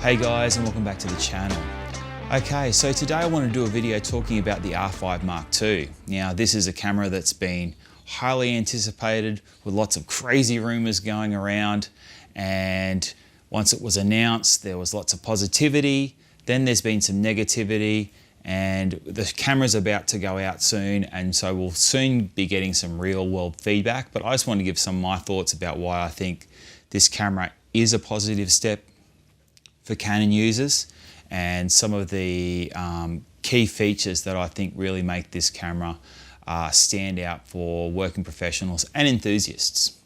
Hey guys, and welcome back to the channel. Okay, so today I want to do a video talking about the R5 Mark II. Now, this is a camera that's been highly anticipated with lots of crazy rumors going around, and once it was announced, there was lots of positivity, then there's been some negativity, and the camera's about to go out soon, and so we'll soon be getting some real world feedback. But I just want to give some of my thoughts about why I think this camera is a positive step for Canon users, and some of the key features that I think really make this camera stand out for working professionals and enthusiasts.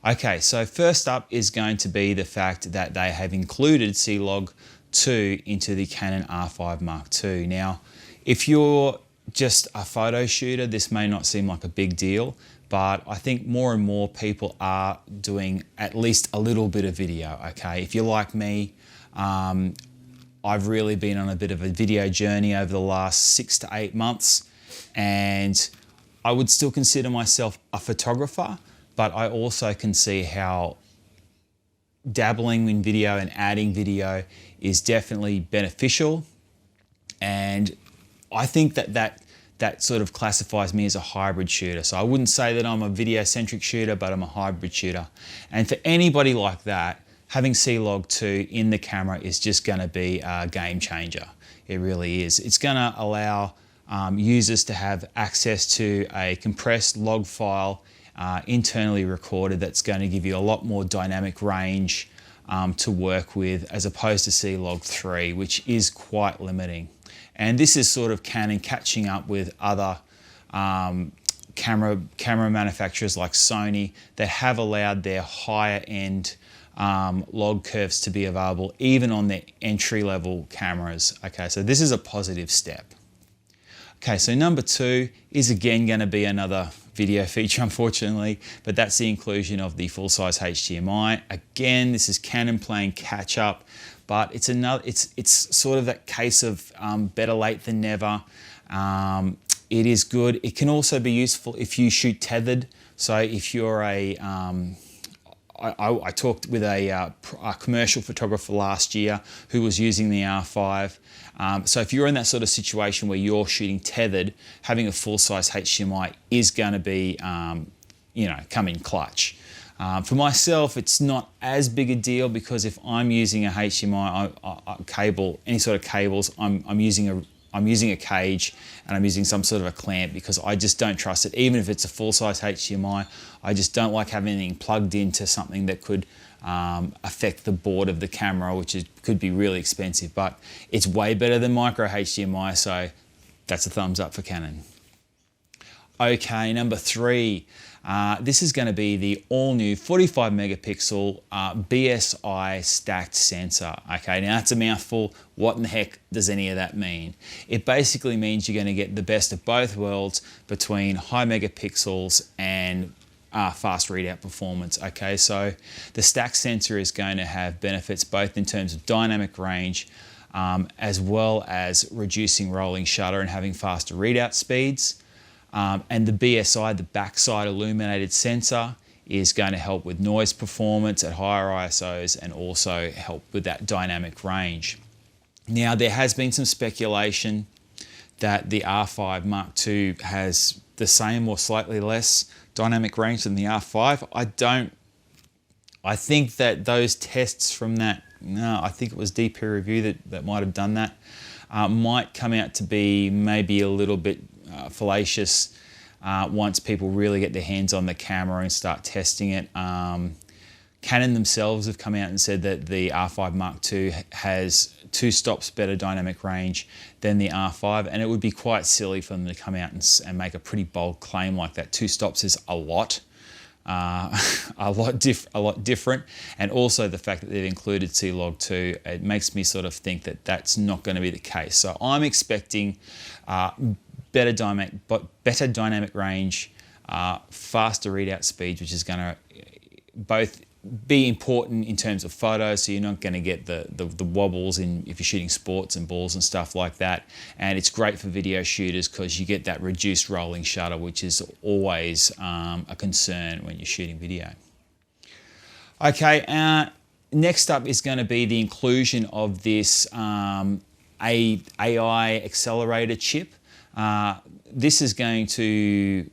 Okay, so first up is going to be the fact that they have included C-Log 2 into the Canon R5 Mark II. Now, if you're just a photo shooter, this may not seem like a big deal, but I think more and more people are doing at least a little bit of video, okay? If you're like me, I've really been on a bit of a video journey over the last 6 to 8 months, and I would still consider myself a photographer, but I also can see how dabbling in video and adding video is definitely beneficial. And I think that sort of classifies me as a hybrid shooter. So I wouldn't say that I'm a video-centric shooter, but I'm a hybrid shooter. And for anybody like that, having C-Log 2 in the camera is just going to be a game changer. It really is. It's going to allow users to have access to a compressed log file internally recorded that's going to give you a lot more dynamic range to work with, as opposed to C-Log 3, which is quite limiting. And this is sort of Canon catching up with other camera manufacturers like Sony that have allowed their higher end log curves to be available even on their entry-level cameras. Okay, so this is a positive step. Okay, so number 2 is again going to be another video feature, unfortunately, but that's the inclusion of the full-size HDMI. Again, this is Canon playing catch-up, but it's sort of that case of better late than never. It is good. It can also be useful if you shoot tethered. So if you're I talked with a commercial photographer last year who was using the R5. So if you're in that sort of situation where you're shooting tethered, having a full-size HDMI is going to be, come in clutch. For myself, it's not as big a deal, because if I'm using a HDMI cable, any sort of cables, I'm using a cage, and I'm using some sort of a clamp, because I just don't trust it. Even if it's a full-size HDMI, I just don't like having anything plugged into something that could affect the board of the camera, which could be really expensive. But it's way better than micro HDMI, so that's a thumbs up for Canon. Okay, number 3. This is going to be the all-new 45 megapixel BSI stacked sensor. Okay, now that's a mouthful. What in the heck does any of that mean? It basically means you're going to get the best of both worlds between high megapixels and fast readout performance. Okay, so the stacked sensor is going to have benefits both in terms of dynamic range, as well as reducing rolling shutter and having faster readout speeds. And the BSI, the backside illuminated sensor, is going to help with noise performance at higher ISOs and also help with that dynamic range. Now, there has been some speculation that the R5 Mark II has the same or slightly less dynamic range than the R5. I think that those tests from that, I think it was deep peer review that might have done that, might come out to be maybe a little bit fallacious once people really get their hands on the camera and start testing it. Canon themselves have come out and said that the R5 Mark II has 2 stops better dynamic range than the R5, and it would be quite silly for them to come out and make a pretty bold claim like that. 2 stops is a lot. A lot different, and also the fact that they've included C-Log 2, it makes me sort of think that that's not going to be the case. So I'm expecting better dynamic range, faster readout speeds, which is going to both be important in terms of photos, so you're not going to get the wobbles if you're shooting sports and balls and stuff like that. And it's great for video shooters because you get that reduced rolling shutter, which is always a concern when you're shooting video. Okay, Next up is going to be the inclusion of this AI Accelerator Chip. This is going to,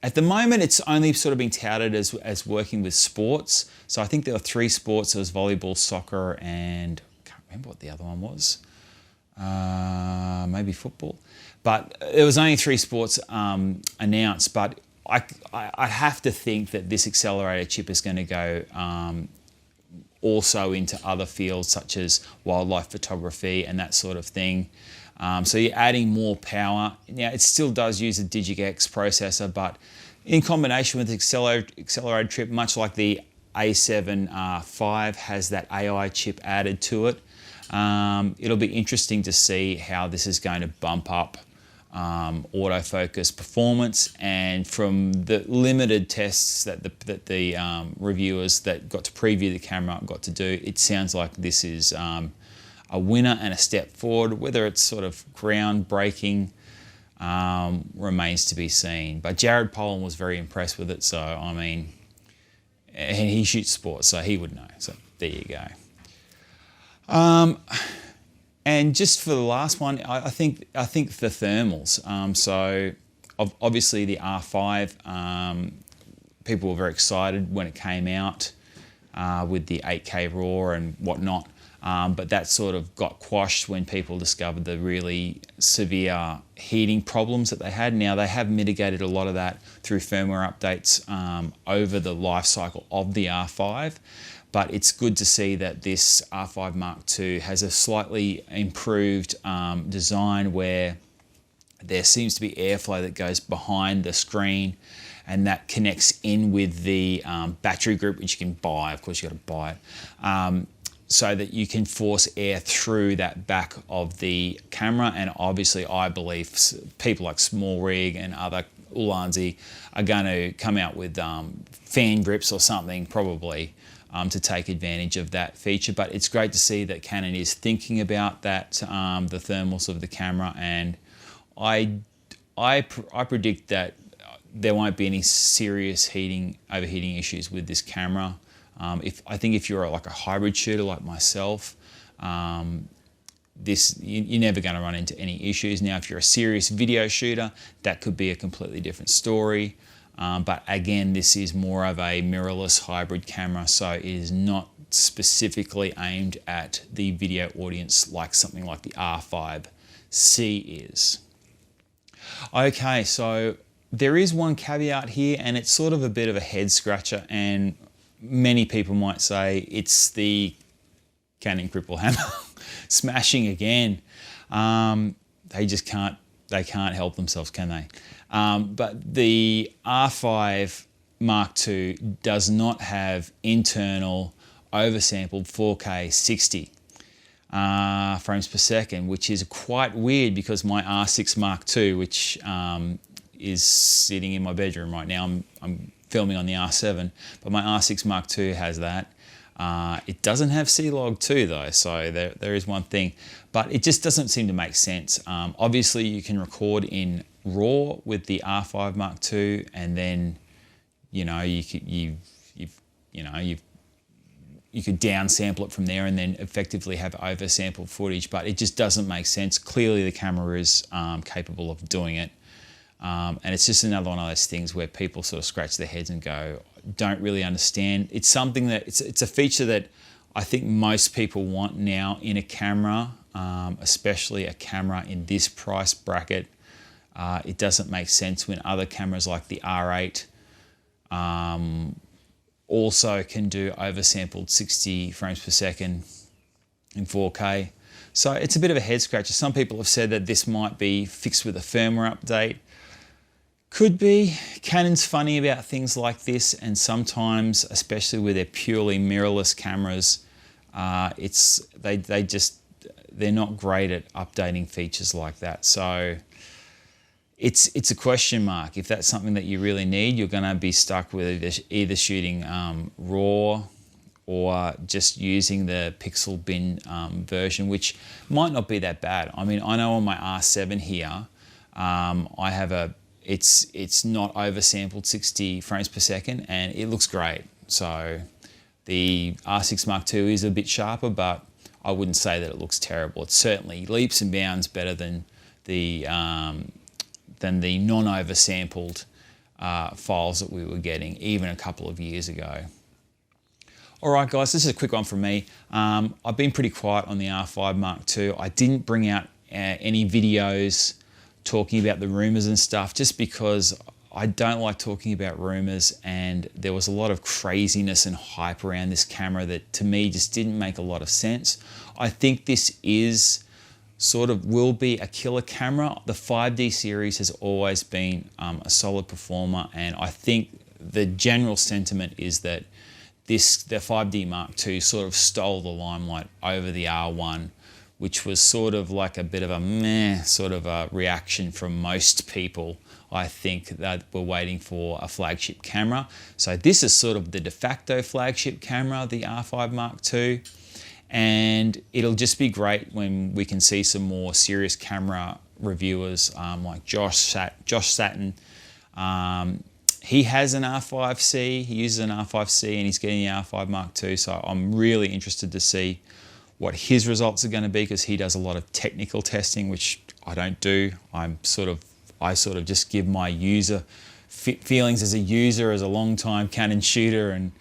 at the moment, it's only sort of been touted as working with sports. So I think there were 3 sports. There was volleyball, soccer, and I can't remember what the other one was. Maybe football. But there was only 3 sports announced. But I have to think that this accelerator chip is going to go also into other fields such as wildlife photography and that sort of thing. So you're adding more power. Now it still does use a DigX processor, but in combination with the accelerator chip, much like the A7 V has that AI chip added to it, it'll be interesting to see how this is going to bump up autofocus performance. And from the limited tests that the reviewers that got to preview the camera got to do, it sounds like this is a winner and a step forward. Whether it's sort of groundbreaking remains to be seen. But Jared Pollan was very impressed with it, so I mean, and he shoots sports, so he would know. So there you go. And just for the last one, I think the thermals. So obviously the R5, people were very excited when it came out with the 8K RAW and whatnot. But that sort of got quashed when people discovered the really severe heating problems that they had. Now they have mitigated a lot of that through firmware updates over the life cycle of the R5. But it's good to see that this R5 Mark II has a slightly improved design where there seems to be airflow that goes behind the screen, and that connects in with the battery group, which you can buy. Of course, you've got to buy it. So that you can force air through that back of the camera. And obviously I believe people like Small Rig and other Ulanzi are going to come out with fan grips or something probably to take advantage of that feature. But it's great to see that Canon is thinking about that, the thermals of the camera, and I predict that there won't be any serious overheating issues with this camera. I think if you're like a hybrid shooter like myself, you're never going to run into any issues. Now, if you're a serious video shooter, that could be a completely different story. But again, this is more of a mirrorless hybrid camera, so it is not specifically aimed at the video audience like something like the R5C is. Okay, so there is one caveat here, and it's sort of a bit of a head scratcher, and many people might say it's the Canon cripple hammer smashing again. They just can't help themselves, can they? But the R5 Mark II does not have internal oversampled 4K 60 frames per second, which is quite weird because my R6 Mark II, which is sitting in my bedroom right now, I'm filming on the R7, but my R6 Mark II has that. It doesn't have C-Log 2 though, so there is one thing, but it just doesn't seem to make sense. Obviously you can record in RAW with the R5 Mark II, and then you could downsample it from there and then effectively have oversampled footage, but it just doesn't make sense. Clearly the camera is capable of doing it. And it's just another one of those things where people sort of scratch their heads and go, don't really understand. It's something that, it's a feature that I think most people want now in a camera, especially a camera in this price bracket. It doesn't make sense when other cameras like the R8 also can do oversampled 60 frames per second in 4K. So it's a bit of a head scratcher. Some people have said that this might be fixed with a firmware update. Could be. Canon's funny about things like this, and sometimes, especially with their purely mirrorless cameras, they're not great at updating features like that. So it's a question mark. If that's something that you really need, you're going to be stuck with either shooting RAW or just using the Pixel Bin version, which might not be that bad. I mean, I know on my R7 here, I have it's not oversampled 60 frames per second, and it looks great. So The R6 Mark II is a bit sharper, but I wouldn't say that it looks terrible. It's certainly leaps and bounds better than the non-oversampled files that we were getting even a couple of years ago. All right, guys, this is a quick one from me. I've been pretty quiet on the R5 Mark II. I didn't bring out any videos talking about the rumors and stuff just because I don't like talking about rumors, and there was a lot of craziness and hype around this camera that to me just didn't make a lot of sense. I think this is will be a killer camera. The 5D series has always been a solid performer, and I think the general sentiment is that the 5D Mark II sort of stole the limelight over the R1, which was sort of like a bit of a meh sort of a reaction from most people, I think, that were waiting for a flagship camera. So this is sort of the de facto flagship camera, the R5 Mark II. And it'll just be great when we can see some more serious camera reviewers like Josh Satin. He has an R5C, he uses an R5C, and he's getting the R5 Mark II. So I'm really interested to see what his results are going to be, because he does a lot of technical testing, which I don't do. I sort of just give my user feelings as a user, as a long-time Canon shooter and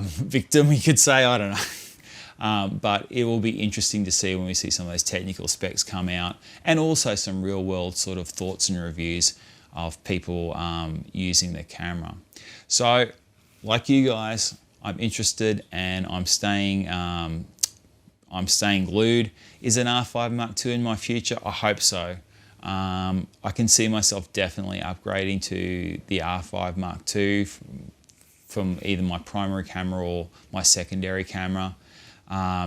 victim, you could say, I don't know. But it will be interesting to see when we see some of those technical specs come out, and also some real-world sort of thoughts and reviews of people using the camera. So, like you guys, I'm interested, and I'm staying glued. Is an R5 Mark II in my future? I hope so. I can see myself definitely upgrading to the R5 Mark II from either my primary camera or my secondary camera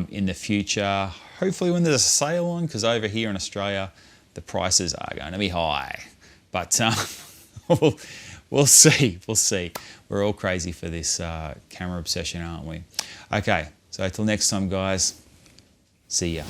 in the future. Hopefully when there's a sale on, because over here in Australia, the prices are going to be high. But we'll see, we'll see. We're all crazy for this camera obsession, aren't we? Okay, so till next time, guys. See ya.